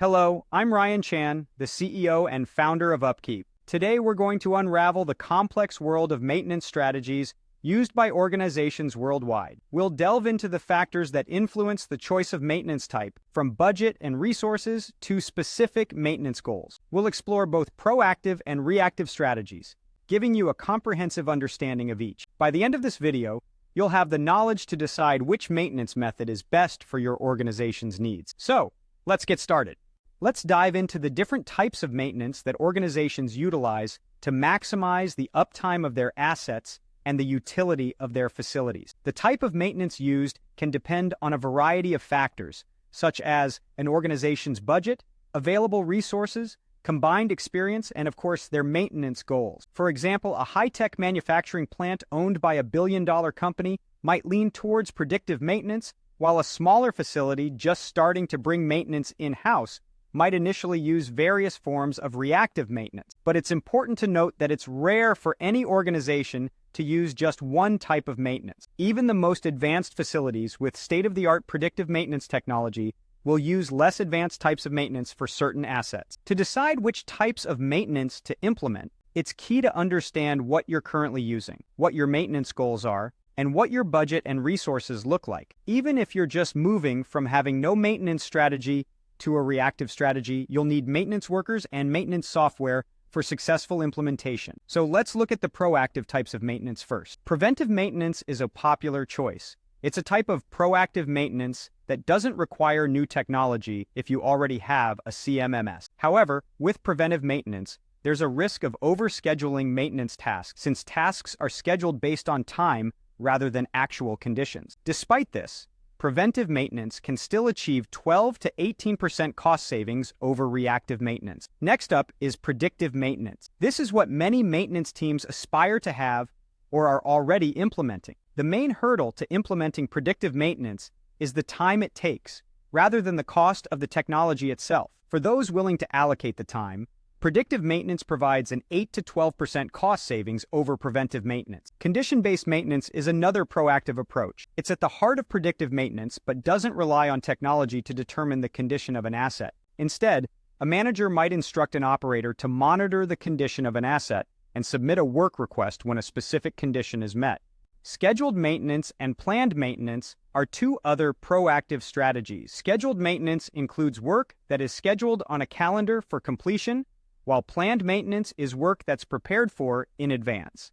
Hello, I'm Ryan Chan, the CEO and founder of UpKeep. Today we're going to unravel the complex world of maintenance strategies used by organizations worldwide. We'll delve into the factors that influence the choice of maintenance type, from budget and resources to specific maintenance goals. We'll explore both proactive and reactive strategies, giving you a comprehensive understanding of each. By the end of this video, you'll have the knowledge to decide which maintenance method is best for your organization's needs. So, let's get started. Let's dive into the different types of maintenance that organizations utilize to maximize the uptime of their assets and the utility of their facilities. The type of maintenance used can depend on a variety of factors, such as an organization's budget, available resources, combined experience, and of course, their maintenance goals. For example, a high-tech manufacturing plant owned by a billion-dollar company might lean towards predictive maintenance, while a smaller facility just starting to bring maintenance in-house might initially use various forms of reactive maintenance. But it's important to note that it's rare for any organization to use just one type of maintenance. Even the most advanced facilities with state-of-the-art predictive maintenance technology will use less advanced types of maintenance for certain assets. To decide which types of maintenance to implement, it's key to understand what you're currently using, what your maintenance goals are, and what your budget and resources look like. Even if you're just moving from having no maintenance strategy to a reactive strategy, you'll need maintenance workers and maintenance software for successful implementation. So let's look at the proactive types of maintenance first. Preventive maintenance is a popular choice. It's a type of proactive maintenance that doesn't require new technology if you already have a CMMS. However, with preventive maintenance, there's a risk of overscheduling maintenance tasks since tasks are scheduled based on time rather than actual conditions. Despite this, preventive maintenance can still achieve 12 to 18% cost savings over reactive maintenance. Next up is predictive maintenance. This is what many maintenance teams aspire to have or are already implementing. The main hurdle to implementing predictive maintenance is the time it takes, rather than the cost of the technology itself. For those willing to allocate the time, predictive maintenance provides an 8 to 12% cost savings over preventive maintenance. Condition-based maintenance is another proactive approach. It's at the heart of predictive maintenance, but doesn't rely on technology to determine the condition of an asset. Instead, a manager might instruct an operator to monitor the condition of an asset and submit a work request when a specific condition is met. Scheduled maintenance and planned maintenance are two other proactive strategies. Scheduled maintenance includes work that is scheduled on a calendar for completion, while planned maintenance is work that's prepared for in advance.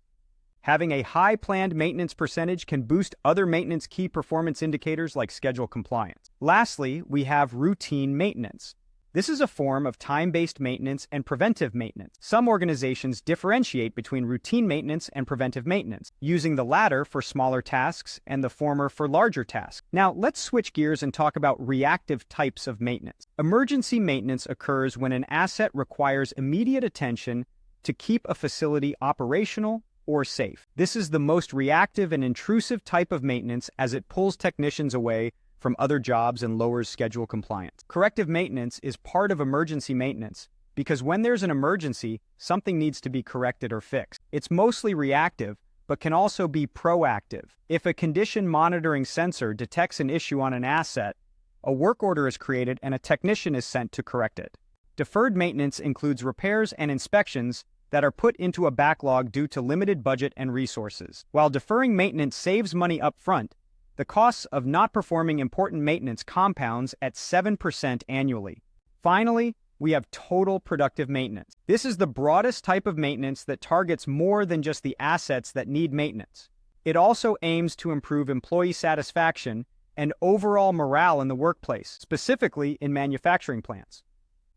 Having a high planned maintenance percentage can boost other maintenance key performance indicators like schedule compliance. Lastly, we have routine maintenance. This is a form of time-based maintenance and preventive maintenance. Some organizations differentiate between routine maintenance and preventive maintenance, using the latter for smaller tasks and the former for larger tasks. Now, let's switch gears and talk about reactive types of maintenance. Emergency maintenance occurs when an asset requires immediate attention to keep a facility operational or safe. This is the most reactive and intrusive type of maintenance as it pulls technicians away from other jobs and lowers schedule compliance. Corrective maintenance is part of emergency maintenance because when there's an emergency, something needs to be corrected or fixed. It's mostly reactive, but can also be proactive. If a condition monitoring sensor detects an issue on an asset, a work order is created and a technician is sent to correct it. Deferred maintenance includes repairs and inspections that are put into a backlog due to limited budget and resources. While deferring maintenance saves money up front, the costs of not performing important maintenance compounds at 7% annually. Finally, we have total productive maintenance. This is the broadest type of maintenance that targets more than just the assets that need maintenance. It also aims to improve employee satisfaction and overall morale in the workplace, specifically in manufacturing plants.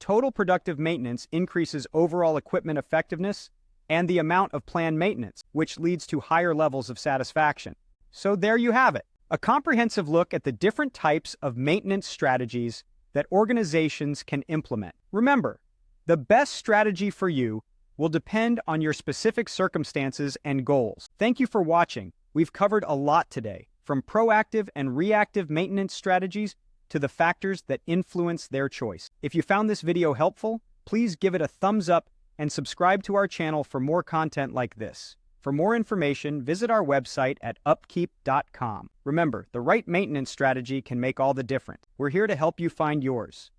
Total productive maintenance increases overall equipment effectiveness and the amount of planned maintenance, which leads to higher levels of satisfaction. So there you have it. A comprehensive look at the different types of maintenance strategies that organizations can implement. Remember, the best strategy for you will depend on your specific circumstances and goals. Thank you for watching. We've covered a lot today, from proactive and reactive maintenance strategies to the factors that influence their choice. If you found this video helpful, please give it a thumbs up and subscribe to our channel for more content like this. For more information, visit our website at upkeep.com. Remember, the right maintenance strategy can make all the difference. We're here to help you find yours.